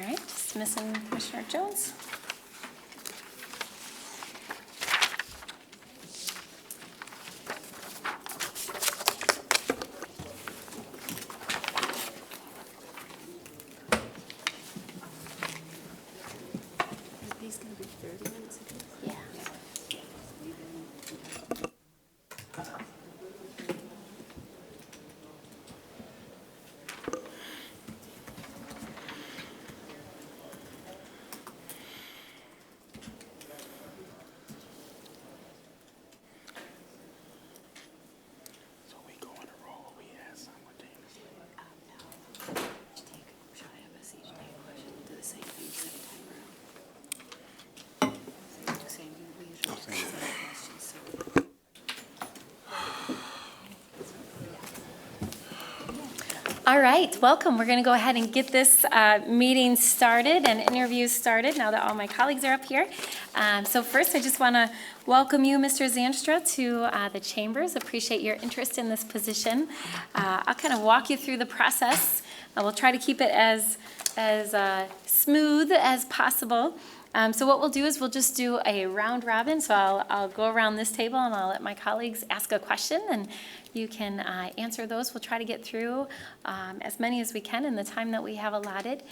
right, just missing Commissioner Jones. These gonna be 30 minutes ago? Yeah. So we go on a roll, we ask simultaneously. No. Take a shot at us each day question. We'll do the same thing second time around. So do the same thing we usually do, Same same thing. questions, so. All right, welcome. We're going to go ahead and get this meeting started and interviews started now that all my colleagues are up here. So first, I just want to welcome you, Mr. Zanstra, to the chambers. Appreciate your interest in this position. I'll kind of walk you through the process. We'll try to keep it as smooth as possible. So what we'll do is we'll just do a round robin. So I'll go around this table and I'll let my colleagues ask a question and you can answer those. We'll try to get through as many as we can in the time that we have allotted.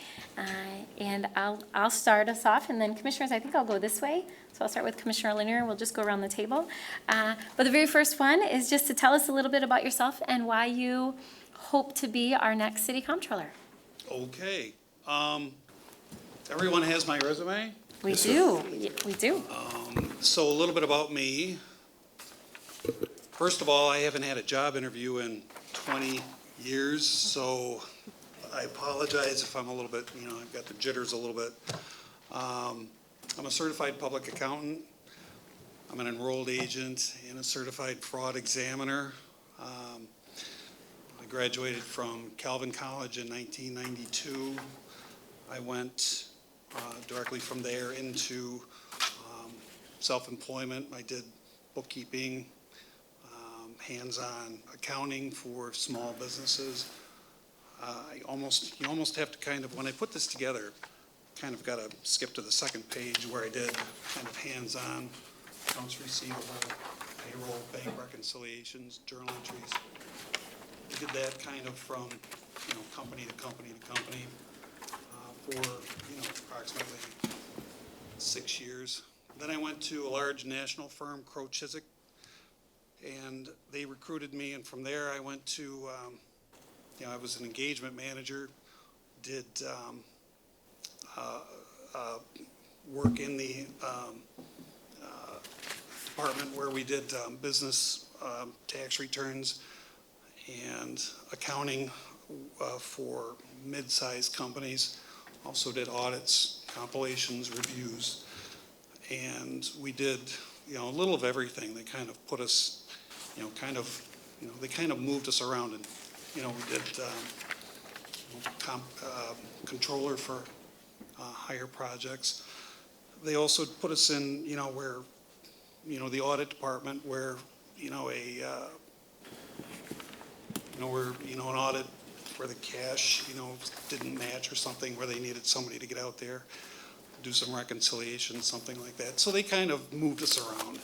And I'll start us off, and then commissioners, I think I'll go this way. So I'll start with Commissioner Lanier. We'll just go around the table. But the very first one is just to tell us a little bit about yourself and why you hope to be our next city comptroller. Okay. Everyone has my resume? We do. We do. So a little bit about me. First of all, I haven't had a job interview in 20 years, so I apologize if I'm a little bit, I've got the jitters a little bit. I'm a certified public accountant. I'm an enrolled agent and a certified fraud examiner. I graduated from Calvin College in 1992. I went directly from there into self-employment. I did bookkeeping, hands-on accounting for small businesses. You almost have to kind of, when I put this together, kind of got to skip to the second page where I did kind of hands-on accounts receivable, payroll, bank reconciliations, journal entries. I did that kind of from, company to company to company for, approximately 6 years. Then I went to a large national firm, Crowe Chiswick, and they recruited me, and from there I went to, I was an engagement manager, did work in the department where we did business tax returns and accounting for mid-sized companies. Also did audits, compilations, reviews, and we did, a little of everything. They kind of put us, they kind of moved us around, and, we did Comptroller for higher projects. They also put us in, where, the audit department where, an audit where the cash, didn't match or something, where they needed somebody to get out there, do some reconciliation, something like that. So they kind of moved us around.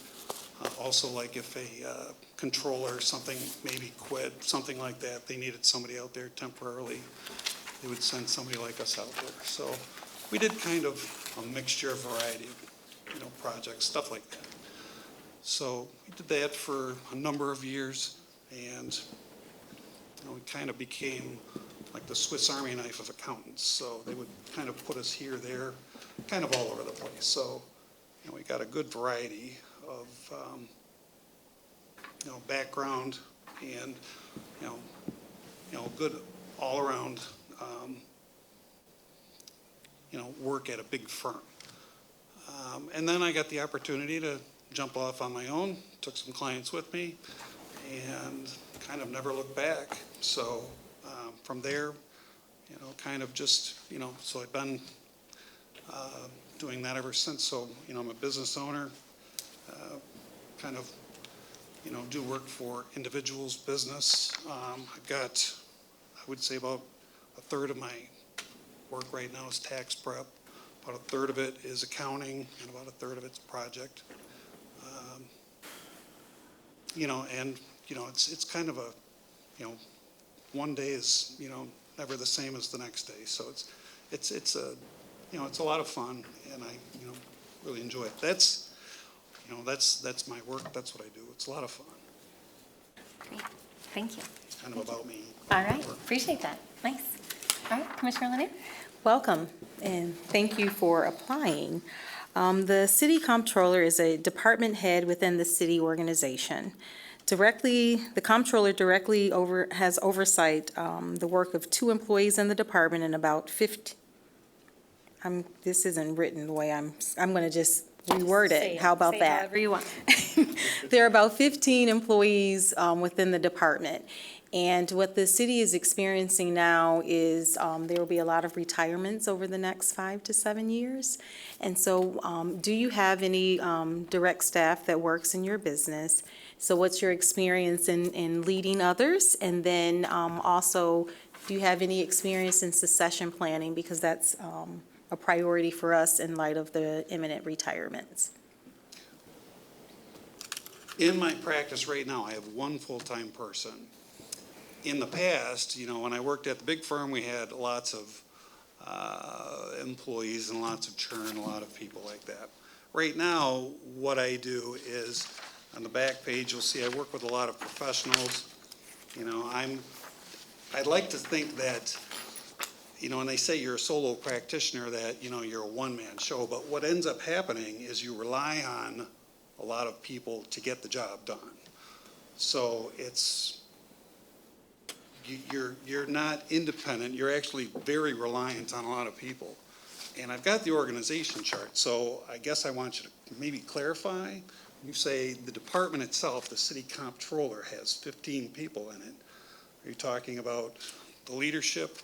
Also, like if a controller or something maybe quit, something like that, they needed somebody out there temporarily, they would send somebody like us out there. So we did kind of a mixture, of variety of, projects, stuff like that. So we did that for a number of years, and we kind of became like the Swiss Army knife of accountants. So they would kind of put us here, there, kind of all over the place. So we got a good variety of background and good all around work at a big firm. And then I got the opportunity to jump off on my own, took some clients with me, and kind of never looked back. So from there, kind of just, so I've been doing that ever since. So, I'm a business owner, kind of, do work for individuals, business. I've got, I would say about a third of my work right now is tax prep. About a third of it is accounting, and about a third of it's project. You know, and, you know, it's kind of a, you know, one day is, you know, never the same as the next day. So it's a, you know, it's a lot of fun, and I, you know, really enjoy it. That's, you know, that's my work. That's what I do. It's a lot of fun. Great, thank you. It's kind of about me. All right, appreciate that, nice. All right, Commissioner Lanier? Welcome, and thank you for applying. The city comptroller is a department head within the city organization. The comptroller directly has oversight the work of 2 employees in the department and about 50. This isn't written the way I'm going to just reword it. How about Say that? however you want. There are about 15 employees within the department. And what the city is experiencing now is there will be a lot of retirements over the next 5 to 7 years. And so do you have any direct staff that works in your business? So what's your experience in leading others? And then also, do you have any experience in succession planning? Because that's a priority for us in light of the imminent retirements. In my practice right now, I have one full-time person. In the past, you know, when I worked at the big firm, we had lots of employees and lots of churn, a lot of people like that. Right now, what I do is, on the back page, you'll see I work with a lot of professionals. You know, I'd like to think that, you know, when they say you're a solo practitioner, that, you know, you're a one-man show, but what ends up happening is you rely on a lot of people to get the job done. So it's, you're not independent, you're actually very reliant on a lot of people. And I've got the organization chart, so I guess I want you to maybe clarify. You say the department itself, the city comptroller, has 15 people in it. Are you talking about the leadership?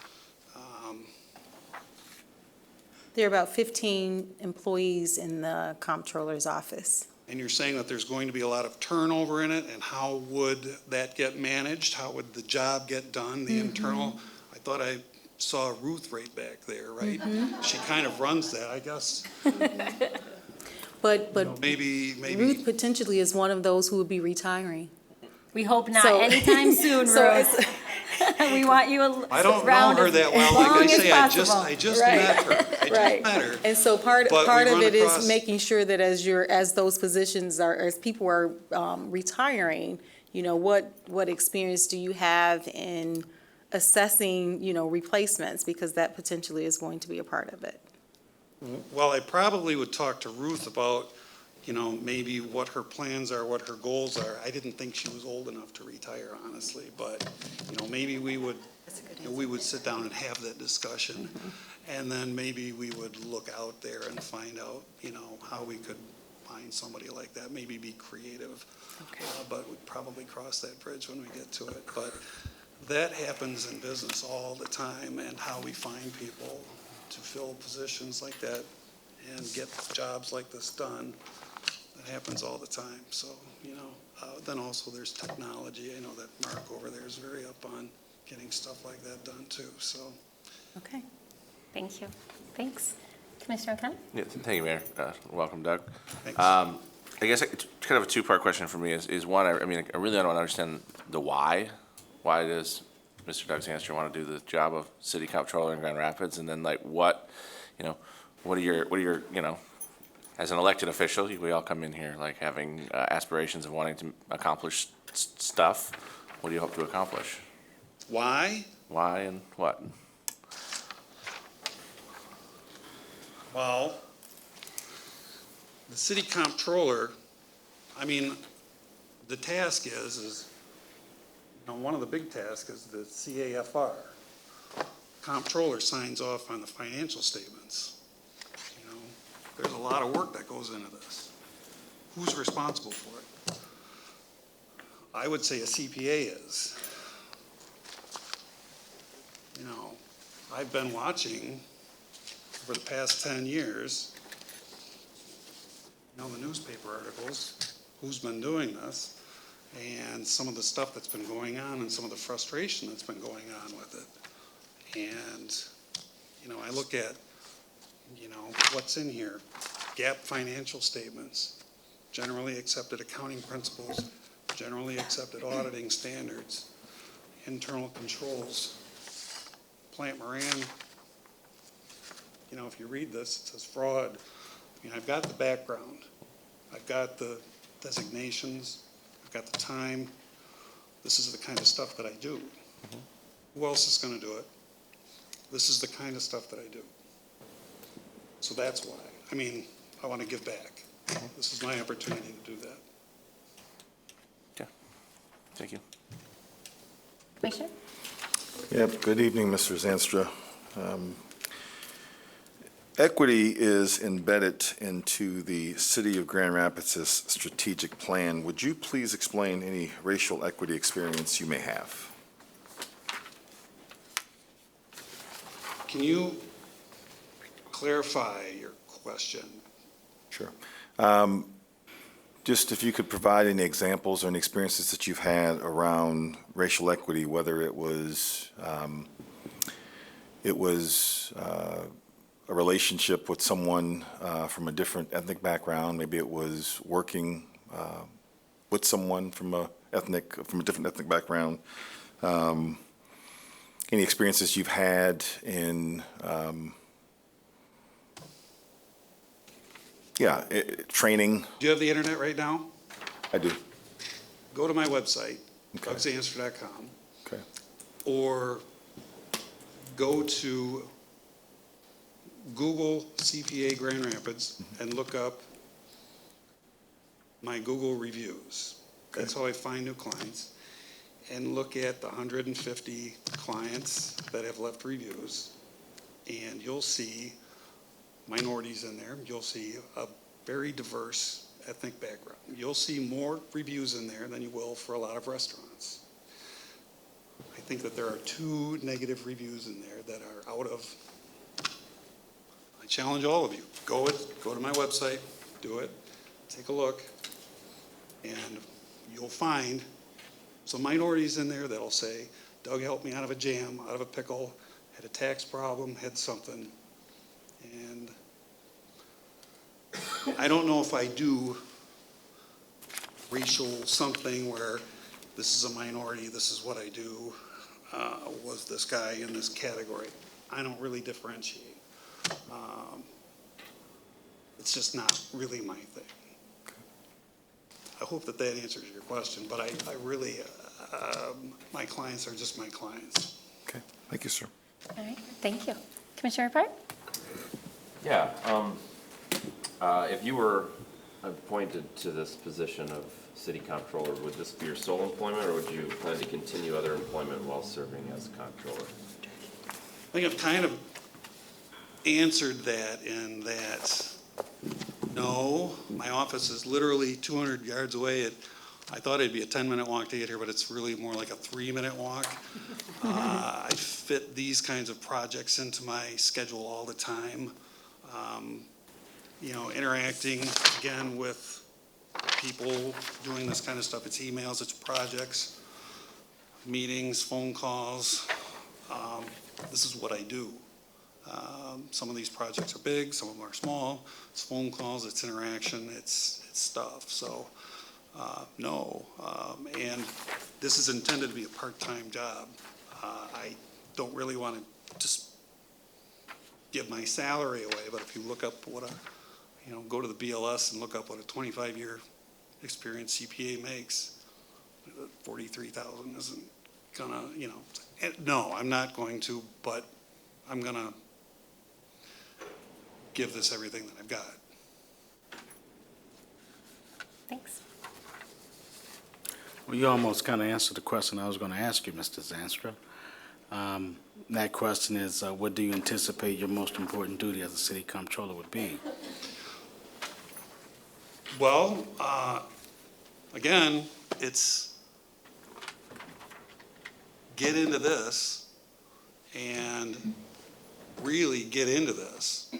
There are about 15 employees in the comptroller's office. And you're saying that there's going to be a lot of turnover in it, and how would that get managed? How would the job get done, the internal? I thought I saw Ruth right back there, right? She kind of runs that, I guess. But Maybe. Ruth potentially is one of those who would be retiring. We hope not So- anytime soon, So Ruth. We want you I don't know around her as that well. long Like I as say, possible. I just Right. met her. I just met her. And so part But of we run it is across- making sure that as those positions are, as people are retiring, you know, what experience do you have in assessing, you know, replacements? Because that potentially is going to be a part of it. Well, I probably would talk to Ruth about, you know, maybe what her plans are, what her goals are. I didn't think she was old enough to retire, honestly, but, you know, maybe we would, you know, we would sit down and have that discussion. And then maybe we would look out there and find out, you know, how we could find somebody like that, maybe be creative. Okay. But we'd probably cross that bridge when we get to it. But that happens in business all the time, and how we find people to fill positions like that and get jobs like this done. That happens all the time. So, you know, then also there's technology. I know that Mark over there is very up on getting stuff like that done too, so. Okay. Thank you. Thanks. Commissioner O'Connor? Yeah, thank you, Mayor. Welcome, Doug. Thanks. I guess it's kind of a two-part question for me is one, I mean, I really don't understand the why. Why does Mr. Doug Zanster want to do the job of city comptroller in Grand Rapids? And then like what, you know, what are your, you know, as an elected official, we all come in here like having aspirations of wanting to accomplish stuff. What do you hope to accomplish? Why? Why and what? Well, the city comptroller, I mean, the task is, you know, one of the big tasks is the CAFR. Comptroller signs off on the financial statements. You know, there's a lot of work that goes into this. Who's responsible for it? I would say a CPA is. You know, I've been watching for the past 10 years, you know, the newspaper articles, who's been doing this, and some of the stuff that's been going on and some of the frustration that's been going on with it. And I look at, what's in here. GAAP financial statements, generally accepted accounting principles, generally accepted auditing standards, internal controls. Plant Moran, if you read this, it says fraud. I've got the background. I've got the designations. I've got the time. This is the kind of stuff that I do. Who else is going to do it? This is the kind of stuff that I do. So that's why. I want to give back. This is my opportunity to do that. Okay, thank you. Commissioner? Yep, good evening, Mr. Zanstra. Equity is embedded into the City of Grand Rapids' strategic plan. Would you please explain any racial equity experience you may have? Can you clarify your question? Sure. Just if you could provide any examples or any experiences that you've had around racial equity, whether it was a relationship with someone from a different ethnic background, maybe it was working with someone from a different ethnic background. Any experiences you've had in training? Do you have the internet right now? I do. Go to my website, Okay. dougsanswer.com, Okay. or go to Google CPA Grand Rapids and look up my Google reviews. That's how I find new clients. And look at the 150 clients that have left reviews, and you'll see minorities in there. You'll see a very diverse ethnic background. You'll see more reviews in there than you will for a lot of restaurants. I think that there are 2 negative reviews in there that are out of. I challenge all of you, go to my website, do it, take a look, and you'll find some minorities in there that'll say, Doug helped me out of a jam, out of a pickle, had a tax problem, had something. And I don't know if I do racial something where this is a minority, this is what I do, was this guy in this category. I don't really differentiate. It's just not really my thing. I hope that answers your question, but I really, my clients are just my clients. Okay. Thank you, sir. All right, thank you. Commissioner Repart? Yeah, if you were appointed to this position of city comptroller, would this be your sole employment, or would you plan to continue other employment while serving as comptroller? I think I've kind of answered that in that, no, my office is literally 200 yards away. I thought it'd be a 10-minute walk to get here, but it's really more like a 3-minute walk. I fit these kinds of projects into my schedule all the time. Interacting, again, with people doing this kind of stuff. It's emails, it's projects, meetings, phone calls. This is what I do. Some of these projects are big, some of them are small. It's phone calls, it's interaction, it's stuff. So, no. And this is intended to be a part-time job. I don't really want to just give my salary away, but if you look up what go to the BLS and look up what a 25-year experienced CPA makes, 43,000 isn't gonna, no, I'm not going to, but I'm gonna give this everything that I've got. Thanks. Well, you almost kind of answered the question I was going to ask you, Mr. Zanstra. That question is, what do you anticipate your most important duty as a city comptroller would be? Well, again, it's get into this and really get into this.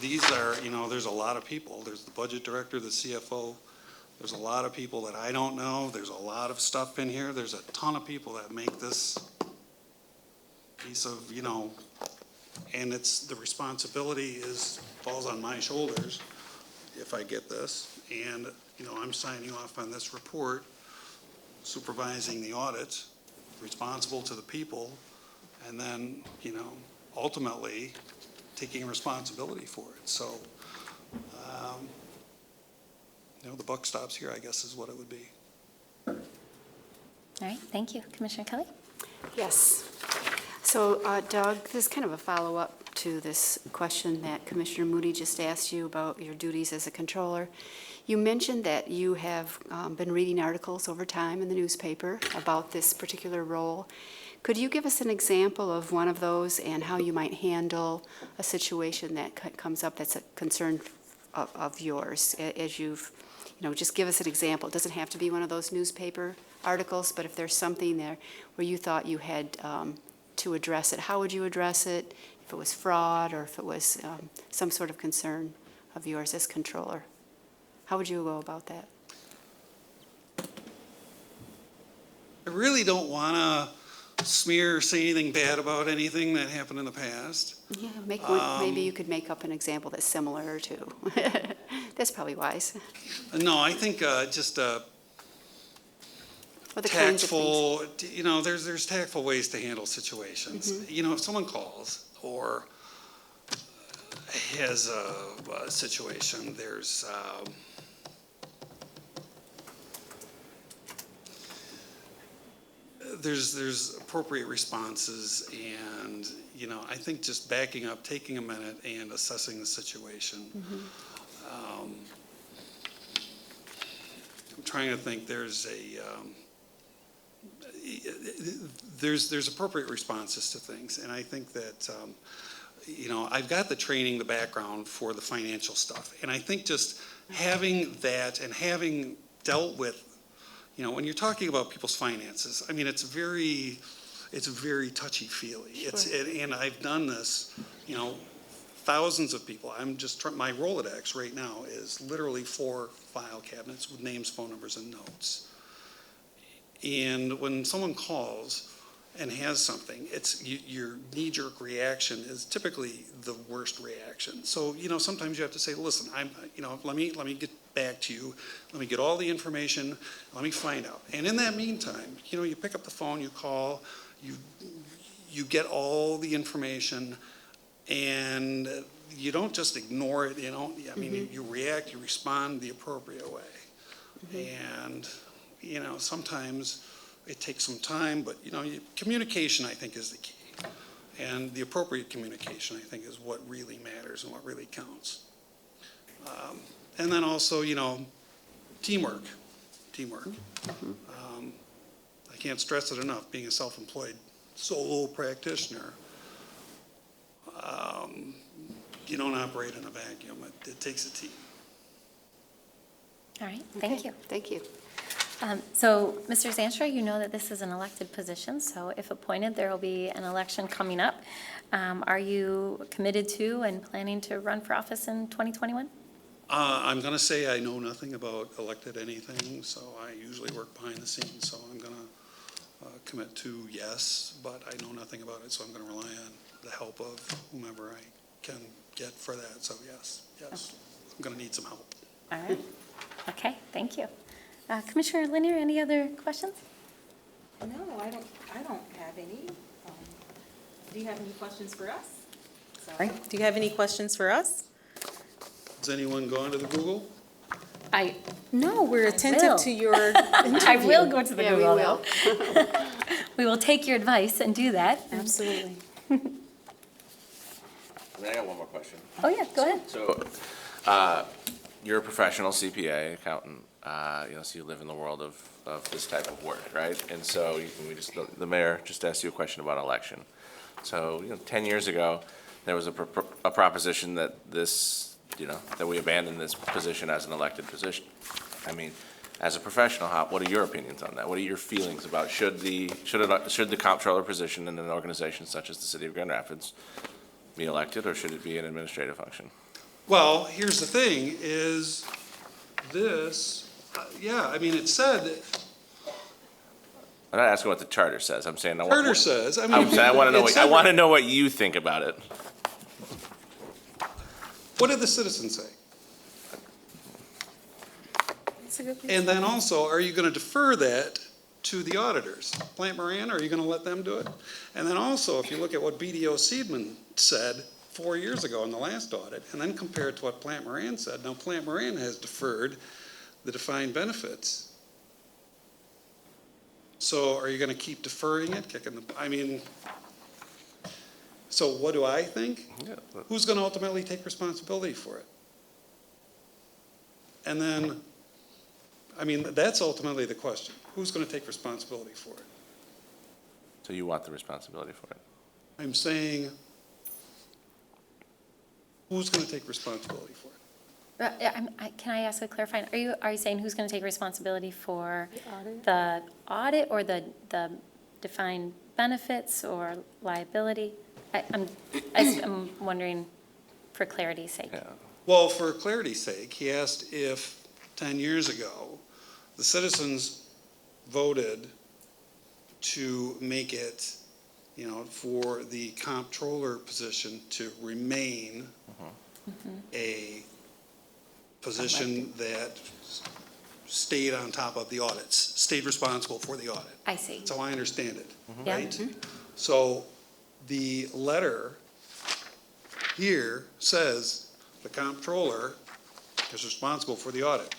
These are, there's a lot of people. There's the budget director, the CFO. There's a lot of people that I don't know. There's a lot of stuff in here. There's a ton of people that make this piece of, And the responsibility falls on my shoulders if I get this. And, I'm signing off on this report, supervising the audit, responsible to the people, and then, ultimately taking responsibility for it. So, the buck stops here, I guess, is what it would be. All right, thank you. Commissioner Kelly? Yes. So Doug, this is kind of a follow-up to this question that Commissioner Moody just asked you about your duties as a controller. You mentioned that you have been reading articles over time in the newspaper about this particular role. Could you give us an example of one of those and how you might handle a situation that comes up that's a concern of yours as you've, just give us an example. It doesn't have to be one of those newspaper articles, but if there's something there where you thought you had to address it, how would you address it? If it was fraud or if it was some sort of concern of yours as controller? How would you go about that? I really don't want to smear or say anything bad about anything that happened in the past. Yeah, maybe you could make up an example that's similar to. That's probably wise. No, I think just Or the kinds of things. tactful, there's tactful ways to handle situations. If someone calls or has a situation, there's appropriate responses, and I think just backing up, taking a minute, and assessing the situation. I'm trying to think. There's appropriate responses to things, and I think that I've got the training, the background for the financial stuff, and I think just having that and having dealt with. When you're talking about people's finances, I mean, it's very touchy-feely. Sure. And I've done this, thousands of people. My Rolodex right now is literally 4 file cabinets with names, phone numbers, and notes. And when someone calls and has something, your knee-jerk reaction is typically the worst reaction. So, sometimes you have to say, listen, let me get back to you. Let me get all the information. Let me find out. And in that meantime, you pick up the phone, you call, you get all the information, and you don't just ignore it. You react, you respond the appropriate way. And, sometimes it takes some time, but, communication, I think, is the key. And the appropriate communication, I think, is what really matters and what really counts. And then also, teamwork. I can't stress it enough, being a self-employed solo practitioner, you don't operate in a vacuum. It takes a team. All right, thank you. Thank you. So, Mr. Zanstra, you know that this is an elected position, so if appointed, there will be an election coming up. Are you committed to and planning to run for office in 2021? I'm going to say I know nothing about elected anything, so I usually work behind the scenes, so I'm going to commit to yes, but I know nothing about it, so I'm going to rely on the help of whomever I can get for that, so yes. Okay. I'm going to need some help. All right. Okay, thank you. Commissioner Linear, any other questions? No, I don't have any. Do you have any questions for us? Sorry. Do you have any questions for us? Has anyone gone to the Google? No, we're attentive will. to your interview. I will go to the Yeah, we Google. will. We will take your advice and do that. Absolutely. I got one more question. Oh, yeah, go ahead. So, you're a professional CPA, accountant, so you live in the world of this type of work, right? And so the mayor just asked you a question about election. So, 10 years ago, there was a proposition that that we abandon this position as an elected position. I mean, as a professional, what are your opinions on that? What are your feelings about should the comptroller position in an organization such as the City of Grand Rapids be elected, or should it be an administrative function? Well, here's the thing, is this, it said, I'm not asking what the charter says. I'm saying Charter says, I mean. I'm saying I want to know. it's I want to separate. know what you think about it. What did the citizens say? That's a good question. And then also, are you going to defer that to the auditors? Plant Moran, are you going to let them do it? And then also, if you look at what BDO Seidman said 4 years ago in the last audit, and then compare it to what Plant Moran said, now Plant Moran has deferred the defined benefits. So are you going to keep deferring it, so what do I think? Yeah, Who's going to ultimately take responsibility for it? And then, that's ultimately the question. Who's going to take responsibility for it? so you want the responsibility for it? I'm saying, who's going to take responsibility for it? Can I ask a clarifying? Are you saying who's going to take responsibility for the audit or the defined benefits or liability? I'm wondering for clarity's sake. Yeah. Well, for clarity's sake, he asked if 10 years ago, the citizens voted to make it, for the comptroller position to remain a position that stayed on top of the audits, stayed responsible for the audit. I see. That's how I understand it, Yeah. right? So the letter here says the comptroller is responsible for the audit.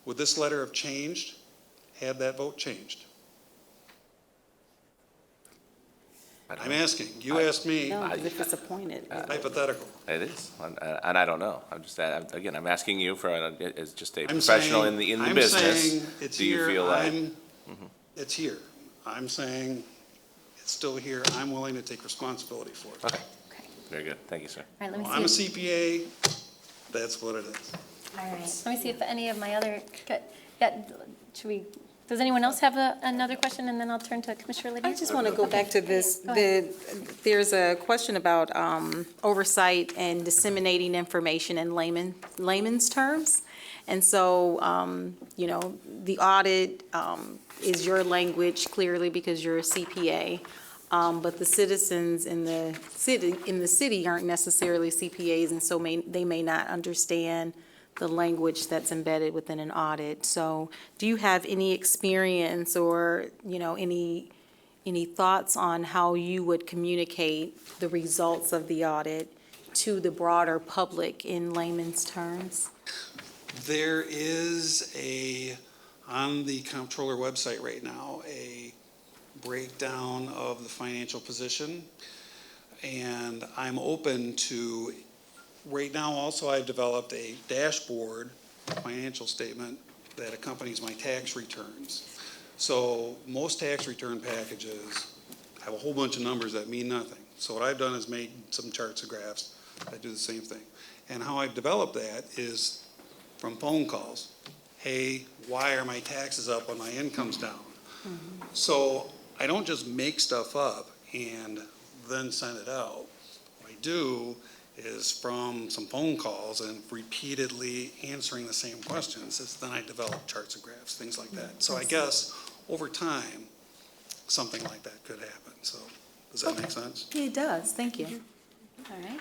Would this letter have changed had that vote changed? I'm asking. You asked me, No, because if it's appointed. hypothetical. It is, and I don't know. I'm just, again, I'm asking you as just a I'm professional saying- in the I'm business. saying it's Do you here, feel like, It's here. I'm saying it's still here. I'm willing to take responsibility for it. okay, Okay. very good. Thank you, sir. All right, let me I'm a see. CPA. That's what it is. All right, let me see if any of my other, yeah, does anyone else have another question? And then I'll turn to Commissioner I Lanier. just want to go back to this, Go ahead. there's a question about oversight and disseminating information in layman's terms. And so, the audit is your language clearly because you're a CPA. But the citizens in the city aren't necessarily CPAs, and so they may not understand the language that's embedded within an audit. So do you have any experience or, any thoughts on how you would communicate the results of the audit to the broader public in layman's terms? There is on the comptroller website right now, a breakdown of the financial position. And I'm open to, right now also I've developed a dashboard financial statement that accompanies my tax returns. So most tax return packages have a whole bunch of numbers that mean nothing. So what I've done is made some charts and graphs that do the same thing. And how I've developed that is from phone calls. Hey, why are my taxes up when my income's down? So I don't just make stuff up and then send it out. What I do is from some phone calls and repeatedly answering the same questions, then I develop charts and graphs, things like that. So I guess over time, something like that could happen. So does that make sense? It does, thank you. All right,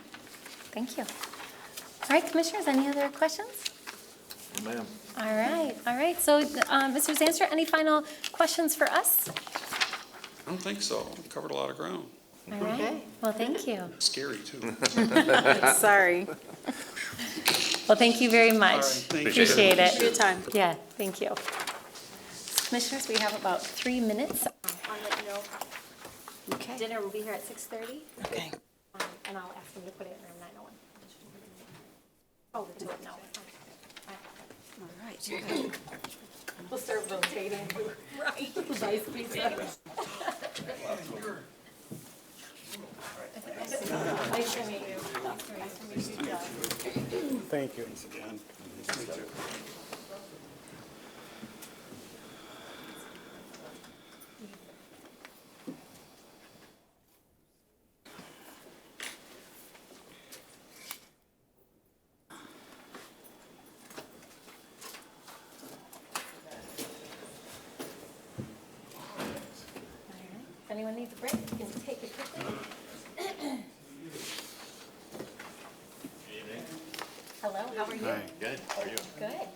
thank you. All right, Commissioners, any other questions? Ma'am. All right, so, Mr. Zanstra, any final questions for us? I don't think so. We covered a lot of ground. All right, well, thank you. Scary, too. Sorry. Well, thank you very much. All right, thank you. Appreciate For your it. time. Yeah, thank you. Commissioners, we have about 3 minutes. I'll let you know, Okay. dinner will be here at 6:30, Okay. and I'll ask them to put it in room 901. Oh, to it, no. All right. We'll start rotating. Right. Vice pizza. Nice to meet you. Nice to meet you, Doug. Thank you. Again. break, you can take it quickly. Hello, how are you? Hi. Good, how are you? Good.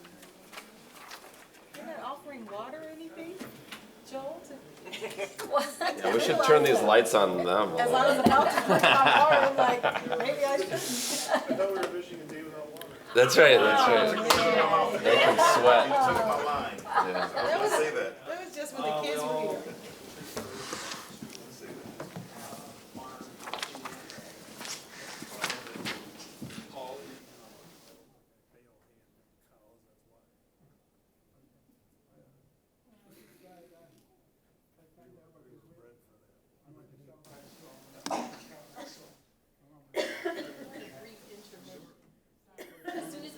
You're not offering water or anything, Joel? Yeah, we should turn these lights on them. a little I was bit. about to put my water, I'm like, maybe I shouldn't. I thought we were fishing a day without water. That's right, that's right. They can sweat. My line. Yeah. I was gonna say that. That was just when the kids were here.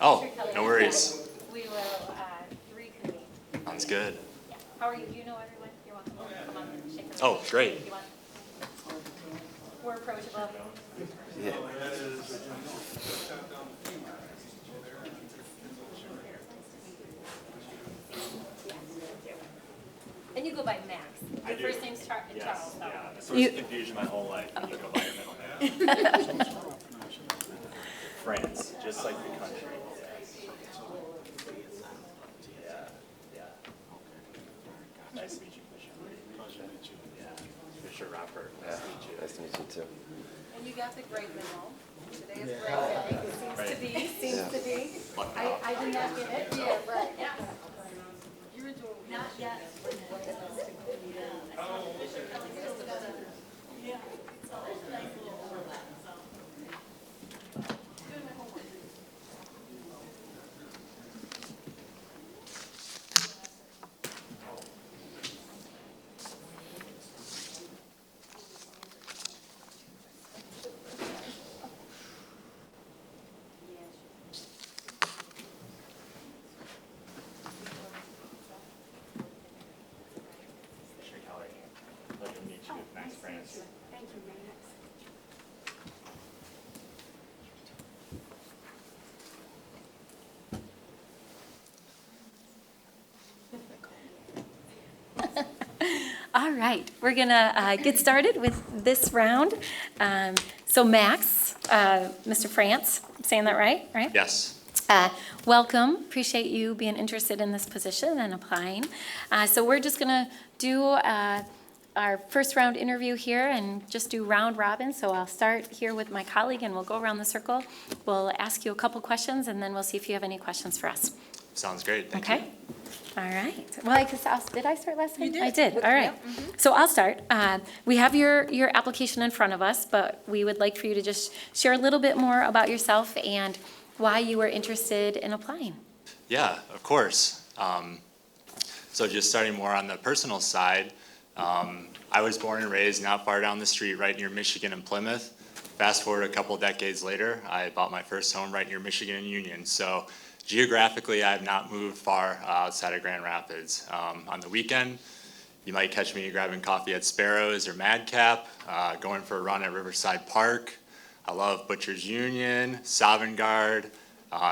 Oh, no worries. We will reconvene. Sounds good. Yeah. How are you? Do you know everyone? You're welcome. Come on, shake hands. Oh, great. You want? We're approachable. And you go by Max. Your first name's Charles. Yes, so- yeah. Source of confusion my whole life. You go by your middle name. France, just like the country. Yeah, yeah. Nice to meet you, Fisher. Pleasure to meet you. Yeah, Fisher Rapper. Nice to meet you. Nice to meet you too. And you got the great memo. Today is great day. It seems to be, seems to be. I did not get it. Yeah, right. You're into it. Not yet. Fisher Keller. Pleasure to meet you. Max France. Thank you, Max. All right, we're gonna get started with this round. So Max, Mr. France, I'm saying that right? Yes. Welcome, appreciate you being interested in this position and applying. So we're just gonna do our first round interview here and just do round robin. So I'll start here with my colleague and we'll go around the circle. We'll ask you a couple questions and then we'll see if you have any questions for us. Sounds great. Thank you. Okay? All right. Well, I guess did I start last time? You did. I did. All right. So I'll start. We have your application in front of us, but we would like for you to just share a little bit more about yourself and why you were interested in applying. Yeah, of course. So just starting more on the personal side, I was born and raised not far down the street, right near Michigan and Plymouth. Fast forward a couple decades later, I bought my first home right near Michigan and Union. So geographically, I have not moved far outside of Grand Rapids. On the weekend, you might catch me grabbing coffee at Sparrows or Madcap, going for a run at Riverside Park. I love Butcher's Union, Savangard,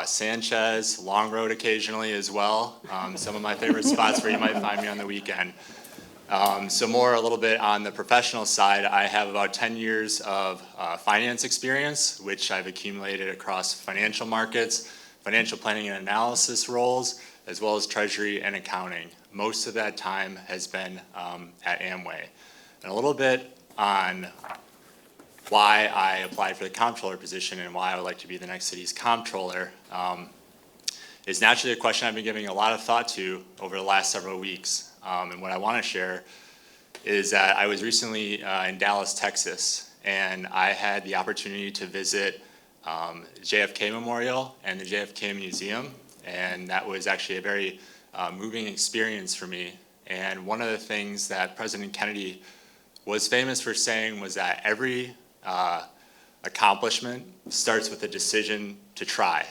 Sanchez, Long Road occasionally as well. Some of my favorite spots where you might find me on the weekend. So more a little bit on the professional side, I have about 10 years of finance experience, which I've accumulated across financial markets, financial planning and analysis roles, as well as treasury and accounting. Most of that time has been at Amway. And a little bit on why I applied for the comptroller position and why I would like to be the next city's comptroller is naturally a question I've been giving a lot of thought to over the last several weeks. And what I want to share is that I was recently in Dallas, Texas, and I had the opportunity to visit JFK Memorial and the JFK Museum, and that was actually a very moving experience for me. And one of the things that President Kennedy was famous for saying was that every accomplishment starts with a decision to try.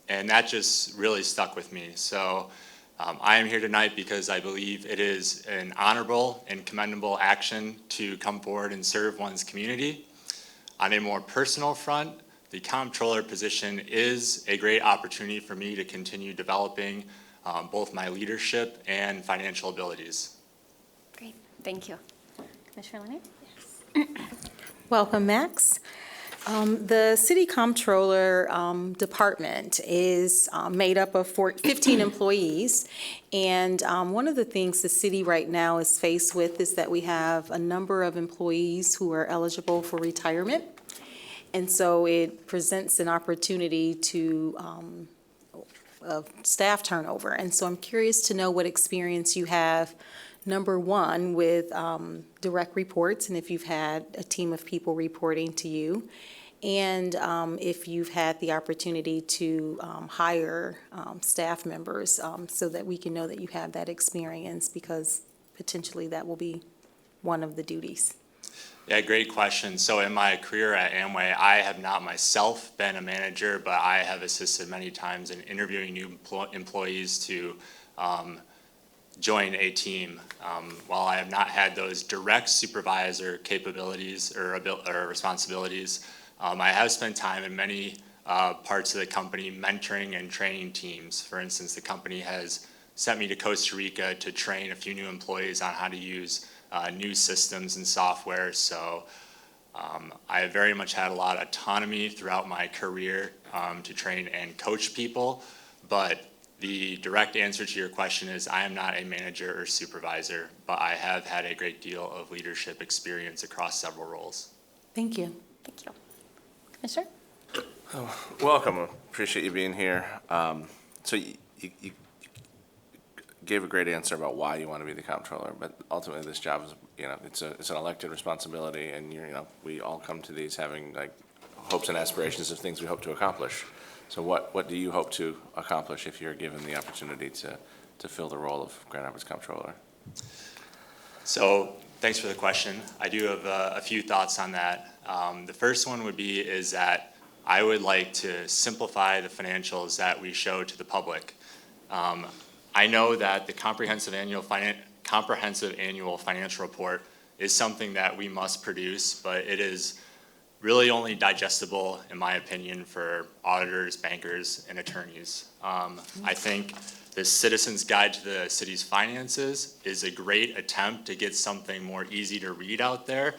And that just really stuck with me. So I am here tonight because I believe it is an honorable and commendable action to come forward and serve one's community. On a more personal front, the comptroller position is a great opportunity for me to continue developing both my leadership and financial abilities. Great. Thank you. Commissioner Leonard? Yes. Welcome, Max. The City Comptroller Department is made up of 15 employees, and one of the things the city right now is faced with is that we have a number of employees who are eligible for retirement, and so it presents an opportunity to of staff turnover. And so I'm curious to know what experience you have, number one, with direct reports, and if you've had a team of people reporting to you, and if you've had the opportunity to hire staff members so that we can know that you have that experience, because potentially that will be one of the duties. Yeah, great question. So in my career at Amway, I have not myself been a manager, but I have assisted many times in interviewing new employees to join a team. While I have not had those direct supervisor capabilities or responsibilities, I have spent time in many parts of the company mentoring and training teams. For instance, the company has sent me to Costa Rica to train a few new employees on how to use new systems and software. So I have very much had a lot of autonomy throughout my career to train and coach people. But the direct answer to your question is I am not a manager or supervisor, but I have had a great deal of leadership experience across several roles. Thank you. Thank you. Commissioner? Welcome, appreciate you being here. So you gave a great answer about why you want to be the comptroller, but ultimately this job is, it's an elected responsibility, and we all come to these having like hopes and aspirations of things we hope to accomplish. So what do you hope to accomplish if you're given the opportunity to fill the role of Grand Rapids Comptroller? So thanks for the question. I do have a few thoughts on that. The first one is that I would like to simplify the financials that we show to the public. I know that the comprehensive annual financial report is something that we must produce, but it is really only digestible, in my opinion, for auditors, bankers, and attorneys. I think the Citizen's Guide to the City's Finances is a great attempt to get something more easy to read out there.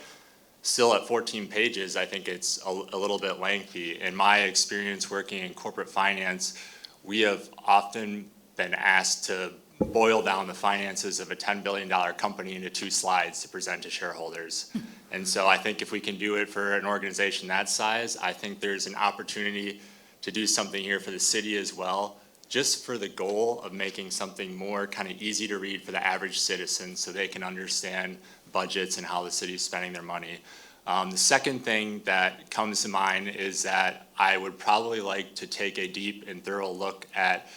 Still at 14 pages, I think it's a little bit lengthy. In my experience working in corporate finance, we have often been asked to boil down the finances of a $10 billion company into 2 slides to present to shareholders. And so I think if we can do it for an organization that size, I think there's an opportunity to do something here for the city as well, just for the goal of making something more kind of easy to read for the average citizen so they can understand budgets and how the city is spending their money. The second thing that comes to mind is that I would probably like to take a deep and thorough look at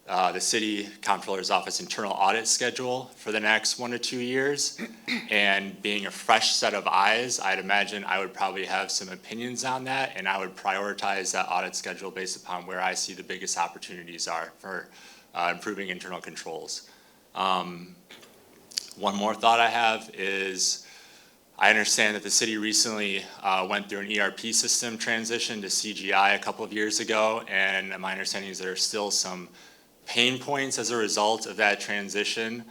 the City Comptroller's Office internal audit schedule for the next 1 to 2 years. And being a fresh set of eyes, I'd imagine I would probably have some opinions on that, and I would prioritize that audit schedule based upon where I see the biggest opportunities are for improving internal controls. One more thought I have is I understand that the city recently went through an ERP system transition to CGI a couple of years ago, and my understanding is there are still some pain points as a result of that transition.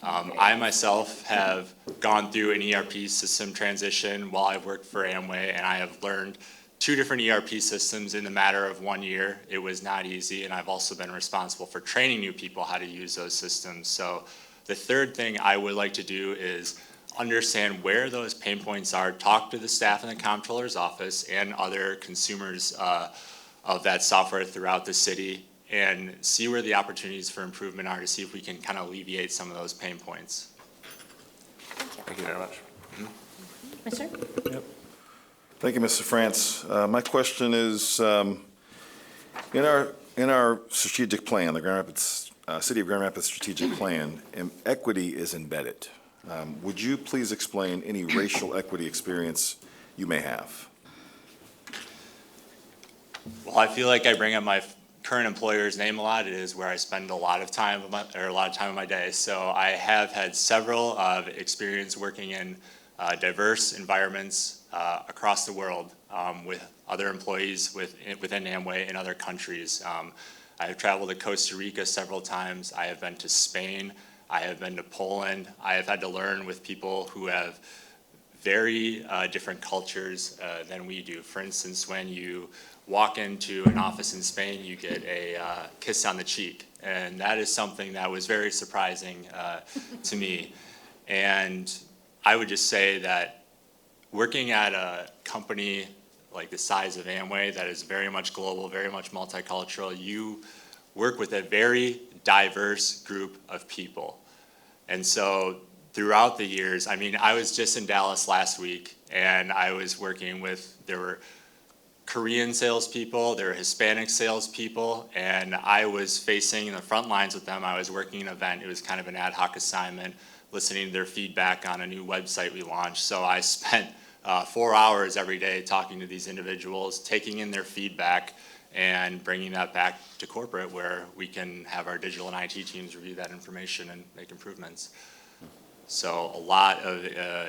I myself have gone through an ERP system transition while I've worked for Amway, and I have learned 2 different ERP systems in the matter of 1 year. It was not easy, and I've also been responsible for training new people how to use those systems. So the third thing I would like to do is understand where those pain points are, talk to the staff in the comptroller's office and other consumers of that software throughout the city, and see where the opportunities for improvement are to see if we can kind of alleviate some of those pain points. Thank you very much. Commissioner? Thank you, Mr. France. My question is, in our strategic plan, the Grand Rapids, City of Grand Rapids strategic plan, equity is embedded. Would you please explain any racial equity experience you may have? Well, I feel like I bring up my current employer's name a lot. It is where I spend a lot of time of my day. So I have had several experience working in diverse environments across the world with other employees within Amway in other countries. I have traveled to Costa Rica several times. I have been to Spain. I have been to Poland. I have had to learn with people who have very different cultures than we do. For instance, when you walk into an office in Spain, you get a kiss on the cheek. And that is something that was very surprising to me. And I would just say that working at a company like the size of Amway that is very much global, very much multicultural, you work with a very diverse group of people. And so throughout the years, I mean, I was just in Dallas last week, and I was working with, there were Korean salespeople, there were Hispanic salespeople, and I was facing the front lines with them. I was working an event. It was kind of an ad hoc assignment, listening to their feedback on a new website we launched. So I spent 4 hours every day talking to these individuals, taking in their feedback, and bringing that back to corporate where we can have our digital and IT teams review that information and make improvements. So a lot of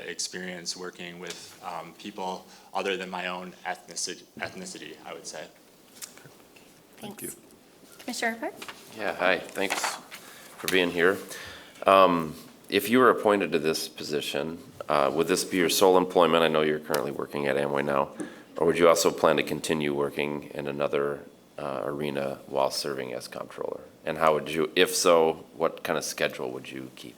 experience working with people other than my own ethnicity, I would say. Thanks. you. Commissioner Hart? Yeah, hi, thanks for being here. If you were appointed to this position, would this be your sole employment? I know you're currently working at Amway now. Or would you also plan to continue working in another arena while serving as comptroller? And how would you, if so, what kind of schedule would you keep?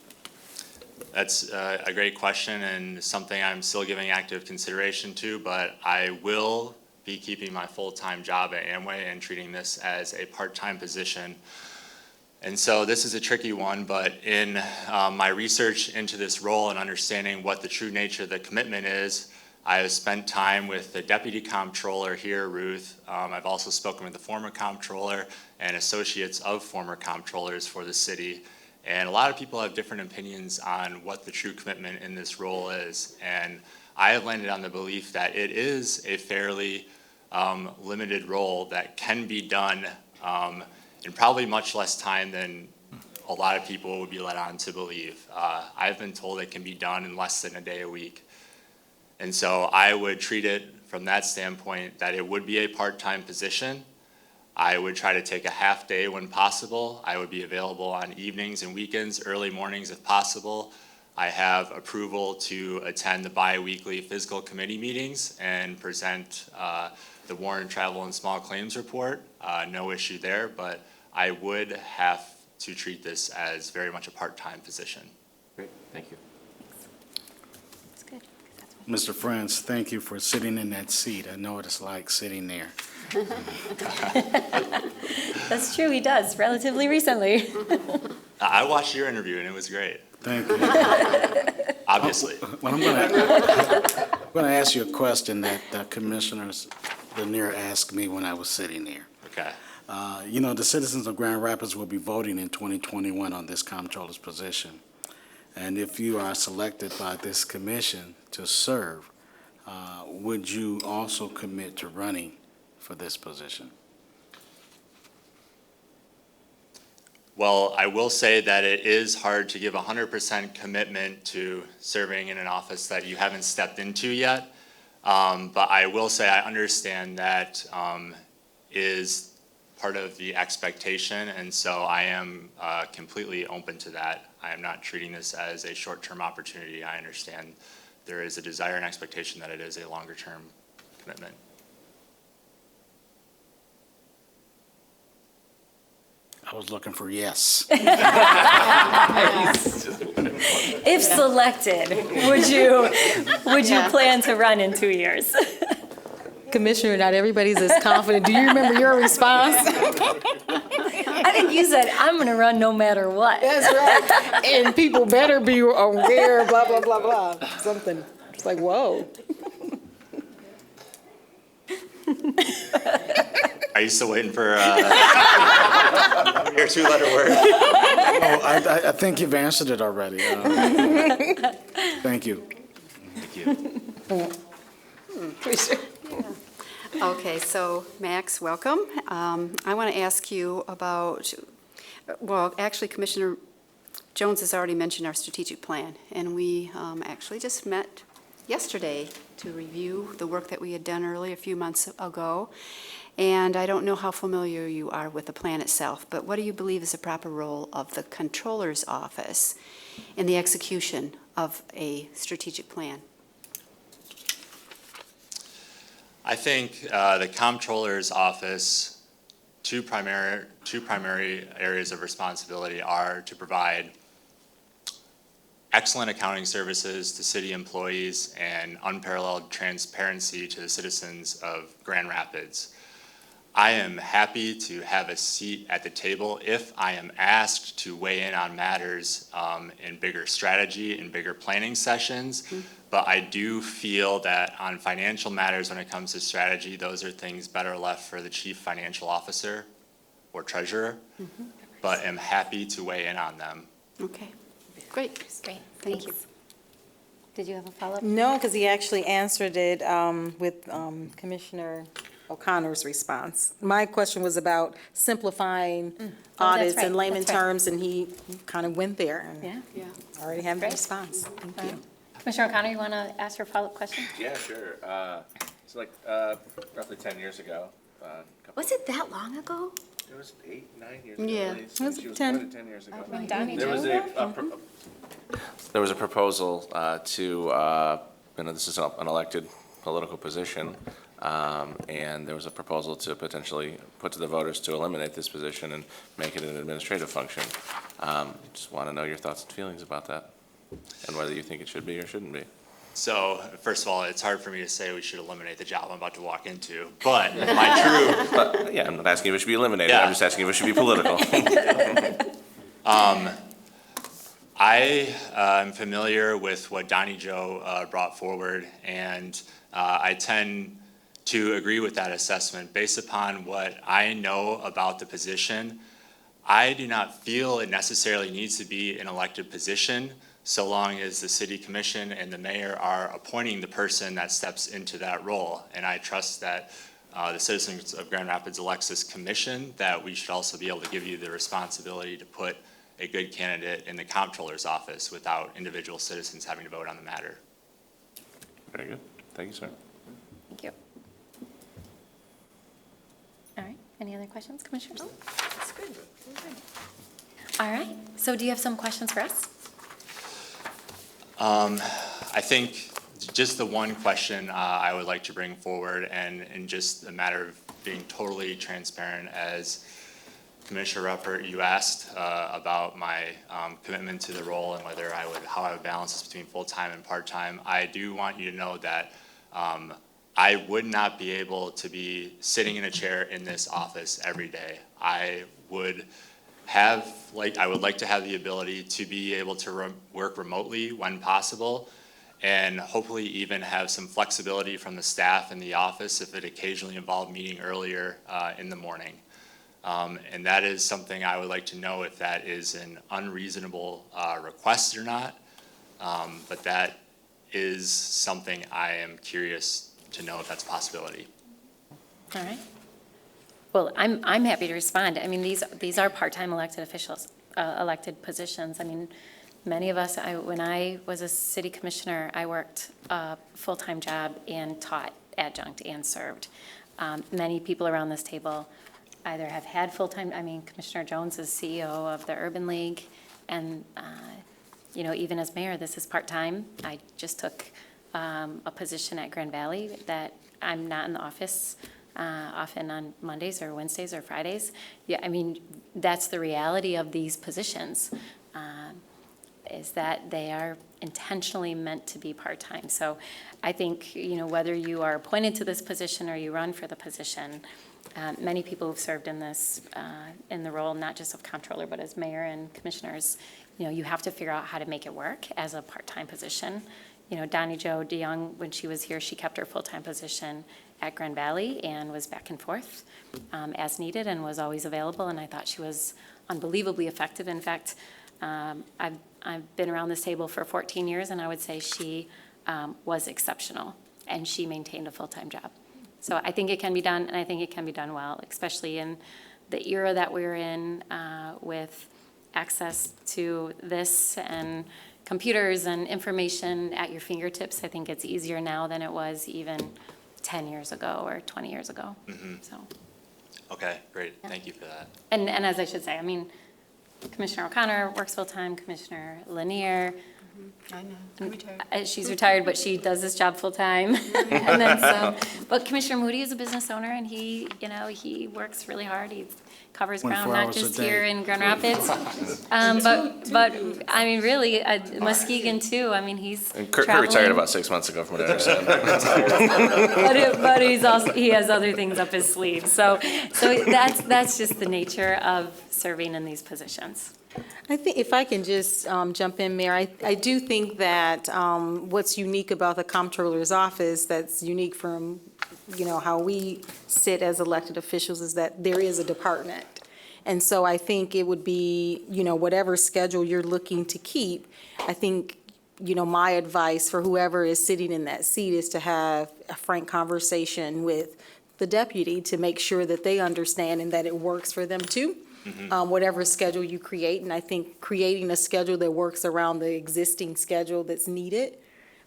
That's a great question and something I'm still giving active consideration to, but I will be keeping my full-time job at Amway and treating this as a part-time position. And so this is a tricky one, but in my research into this role and understanding what the true nature of the commitment is, I have spent time with the Deputy Comptroller here, Ruth. I've also spoken with the former Comptroller and associates of former Comptrollers for the city. And a lot of people have different opinions on what the true commitment in this role is. And I have landed on the belief that it is a fairly limited role that can be done in probably much less time than a lot of people would be led on to believe. I've been told it can be done in less than a day a week. And so I would treat it from that standpoint that it would be a part-time position. I would try to take a half day when possible. I would be available on evenings and weekends, early mornings if possible. I have approval to attend the bi-weekly fiscal committee meetings and present the Warren Travel and Small Claims Report. No issue there, but I would have to treat this as very much a part-time position. Great, thank you. That's good. Mr. France, thank you for sitting in that seat. I know what it's like sitting there. That's true, he does, relatively recently. I watched your interview and it was great, Thank you. obviously. Well, I'm going to ask you a question that Commissioner Lanier asked me when I was sitting there. Okay. You know, the citizens of Grand Rapids will be voting in 2021 on this comptroller's position. And if you are selected by this commission to serve, would you also commit to running for this position? Well, I will say that it is hard to give 100% commitment to serving in an office that you haven't stepped into yet. But I will say I understand that is part of the expectation, and so I am completely open to that. I am not treating this as a short-term opportunity. I understand there is a desire and expectation that it is a longer-term commitment. I was looking for yes. If selected, would you plan to run in 2 years? Commissioner, not everybody's as confident. Do you remember your response? I think you said, I'm gonna run no matter what. That's right. And people better be aware, blah, blah, blah, blah. Something. It's like, whoa. Are you still waiting for your two-letter word? Oh, I think you've answered it already. Thank you. Thank you. Okay, so Max, welcome. I want to ask you about, well, actually Commissioner Jones has already mentioned our strategic plan, and we actually just met yesterday to review the work that we had done earlier, a few months ago. And I don't know how familiar you are with the plan itself, but what do you believe is the proper role of the Comptroller's office in the execution of a strategic plan? I think the comptroller's office, two primary areas of responsibility are to provide excellent accounting services to city employees and unparalleled transparency to the citizens of Grand Rapids. I am happy to have a seat at the table if I am asked to weigh in on matters in bigger strategy and bigger planning sessions. But I do feel that on financial matters, when it comes to strategy, those are things better left for the chief financial officer or treasurer. But am happy to weigh in on them. Okay, great. Great, Thank you. thanks. Did you have a follow-up? No, because he actually answered it with Commissioner O'Connor's response. My question was about simplifying audits right, in layman that's right. terms, and he kind of went there. and Yeah. Yeah. Already have the Great. response. Thank you. Commissioner O'Connor, you want to ask your follow-up question? Yeah, sure. So like, roughly 10 years ago, Was it that long ago? it was 8, 9 years ago Yeah. at least. Was She it was 10? appointed 10 years ago. When Donnie There was Joe? there was a proposal this is an elected political position, and there was a proposal to potentially put to the voters to eliminate this position and make it an administrative function. Just want to know your thoughts and feelings about that, and whether you think it should be or shouldn't be. So, first of all, it's hard for me to say we should eliminate the job I'm about to walk into, but my true, But, yeah, I'm not asking if it should be eliminated, I'm Yeah. just asking if it should be political. I am familiar with what Donnie Joe brought forward, and I tend to agree with that assessment. Based upon what I know about the position, I do not feel it necessarily needs to be an elected position, so long as the city commission and the mayor are appointing the person that steps into that role. And I trust that the citizens of Grand Rapids elects this commission, that we should also be able to give you the responsibility to put a good candidate in the comptroller's office without individual citizens having to vote on the matter. Very good. Thank you, sir. Thank you. All right, any other questions, commissioners? That's good. All right, so do you have some questions for us? I think just the one question I would like to bring forward, and just a matter of being totally transparent, as Commissioner Ruppert, you asked about my commitment to the role and how I would balance this between full-time and part-time. I do want you to know that I would not be able to be sitting in a chair in this office every day. I would like to have the ability to be able to work remotely when possible, and hopefully even have some flexibility from the staff in the office if it occasionally involved meeting earlier in the morning. And that is something I would like to know if that is an unreasonable request or not. But that is something I am curious to know if that's a possibility. All right. Well, I'm happy to respond. I mean, these are part-time elected officials, elected positions. I mean, many of us, when I was a city commissioner, I worked a full-time job and taught adjunct and served. Many people around this table either have had full-time, I mean, Commissioner Jones is CEO of the Urban League, and, even as mayor, this is part-time. I just took a position at Grand Valley that I'm not in the office often on Mondays or Wednesdays or Fridays. Yeah, I mean, that's the reality of these positions, is that they are intentionally meant to be part-time. So I think, whether you are appointed to this position or you run for the position, many people who've served in this, in the role, not just of comptroller, but as mayor and commissioners, you have to figure out how to make it work as a part-time position. Donnie Jo DeYoung, when she was here, she kept her full-time position at Grand Valley and was back and forth as needed and was always available, and I thought she was unbelievably effective. In fact, I've been around this table for 14 years, and I would say she was exceptional, and she maintained a full-time job. So I think it can be done, and I think it can be done well, especially in the era that we're in with access to this and computers and information at your fingertips. I think it's easier now than it was even 10 years ago or 20 years ago. So, Okay, great. Thank you for that. and as I should say, I mean, Commissioner O'Connor works full-time, Commissioner Lanier, I know, I'm retired. She's retired, but she does this job full-time, and then some. But Commissioner Moody is a business owner, and he, he works really hard. He covers ground, 24 not hours a just day. here in Grand Rapids. But, I mean, really, Muskegon too, I mean, he's And Kurt traveling. retired about 6 months ago, from what I understand. But he's also, he has other things up his sleeve, so that's just the nature of serving in these positions. I think if I can just jump in, Mayor, I do think that what's unique about the Comptroller's office that's unique from, how we sit as elected officials is that there is a department. And so I think it would be, whatever schedule you're looking to keep, I think, my advice for whoever is sitting in that seat is to have a frank conversation with the deputy to make sure that they understand and that it works for them too. Whatever schedule you create, and I think creating a schedule that works around the existing schedule that's needed,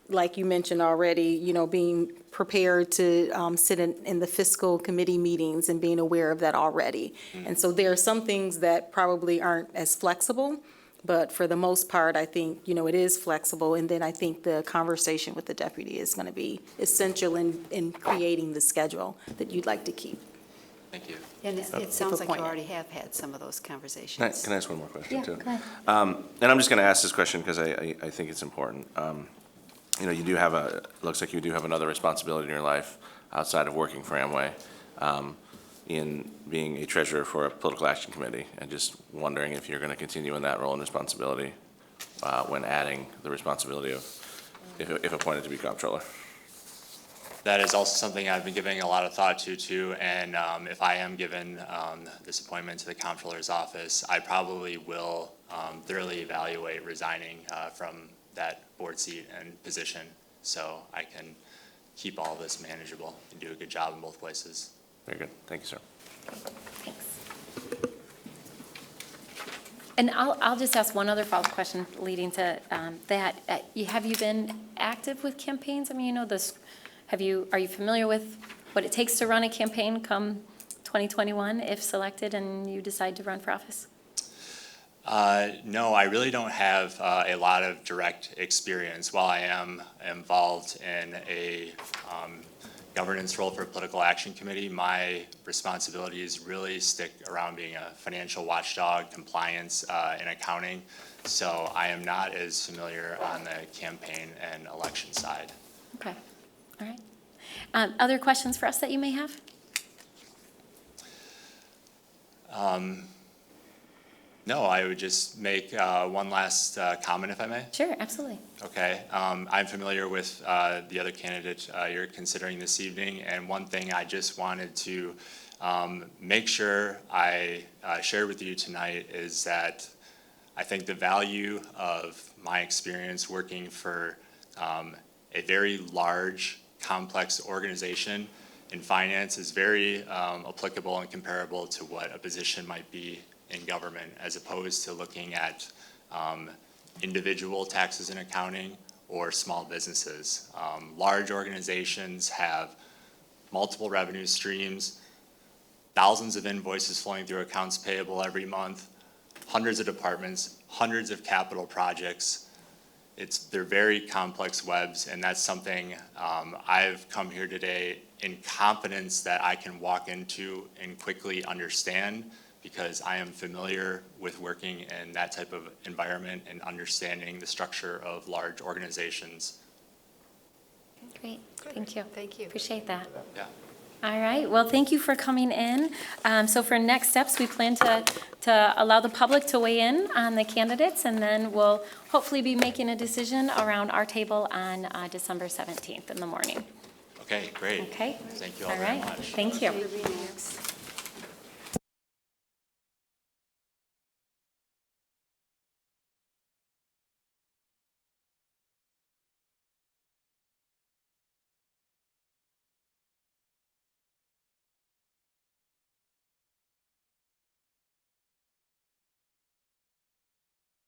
like you mentioned already, being prepared to sit in the fiscal committee meetings and being aware of that already. And so there are some things that probably aren't as flexible, but for the most part, I think, it is flexible. And then I think the conversation with the deputy is going to be essential in creating the schedule that you'd like to keep. Thank you. And it sounds like you appointed. already have had some of those conversations. Can I ask one more question, Yeah, too? go ahead. And I'm just going to ask this question because I think it's important. You do have looks like you do have another responsibility in your life outside of working for Amway, in being a treasurer for a political action committee, and just wondering if you're going to continue in that role and responsibility when adding the responsibility of, if appointed to be comptroller. That is also something I've been giving a lot of thought to too, and if I am given this appointment to the comptroller's office, I probably will thoroughly evaluate resigning from that board seat and position, so I can keep all this manageable and do a good job in both places. Very good. Thank you, sir. Thanks. And I'll just ask one other follow-up question leading to that. Have you been active with campaigns? I mean, this. Are you familiar with what it takes to run a campaign come 2021 if selected and you decide to run for office? No, I really don't have a lot of direct experience. While I am involved in a governance role for a political action committee, my responsibilities really stick around being a financial watchdog, compliance, and accounting. So I am not as familiar on the campaign and election side. Okay. All right. Other questions for us that you may have? No, I would just make one last comment, if I may. Sure, absolutely. Okay. I'm familiar with the other candidate you're considering this evening, and one thing I just wanted to make sure I shared with you tonight is that I think the value of my experience working for a very large, complex organization in finance is very applicable and comparable to what a position might be in government, as opposed to looking at individual taxes and accounting or small businesses. Large organizations have multiple revenue streams, thousands of invoices flowing through accounts payable every month, hundreds of departments, hundreds of capital projects. They're very complex webs, and that's something I've come here today in confidence that I can walk into and quickly understand, because I am familiar with working in that type of environment and understanding the structure of large organizations. Great. Thank you. Thank you. Appreciate that. Yeah. All right. Well, thank you for coming in. So for next steps, we plan to allow the public to weigh in on the candidates, and then we'll hopefully be making a decision around our table on December 17th in the morning. Okay, great. Okay? Thank you all All very right. much. Thank you. Thank you.